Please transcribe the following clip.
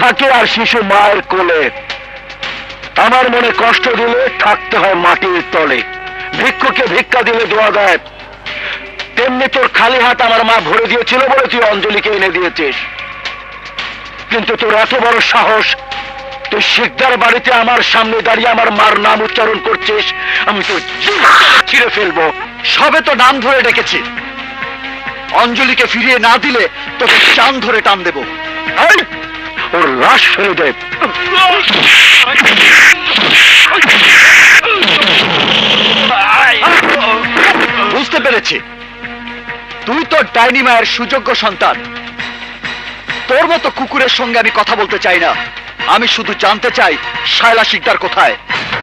থাকে আর শিশু মায়ের কোলে। আমার মনে কষ্ট দিলে থাকতে হয় মাটির তলে। ভিক্ষুকে ভিক্ষা দিলে দোয়া দেয়, তেমনি তোর খালি হাত আমার মা ভরে দিয়েছিল বলে তুই অঞ্জলিকে এনে দিয়েছিস। কিন্তু তোর এত বড় সাহস, তুই শিকদার বাড়িতে আমার সামনে দাঁড়িয়ে আমার মার নাম উচ্চারণ করছিস। আমি তোর ছিঁড়ে ফেলবো। সবে তো নাম ধরে ডেকেছি, অঞ্জলিকে ফিরিয়ে না দিলে তোকে চান ধরে টান দেব। এই, ওর লাশ ফেলে দে। বুঝতে পেরেছি, তুই তো ডাইনি মায়ের সুযোগ্য সন্তান। তোর মতো কুকুরের সঙ্গে আমি কথা বলতে চাই না। আমি শুধু জানতে চাই শায়লা শিকদার কোথায়।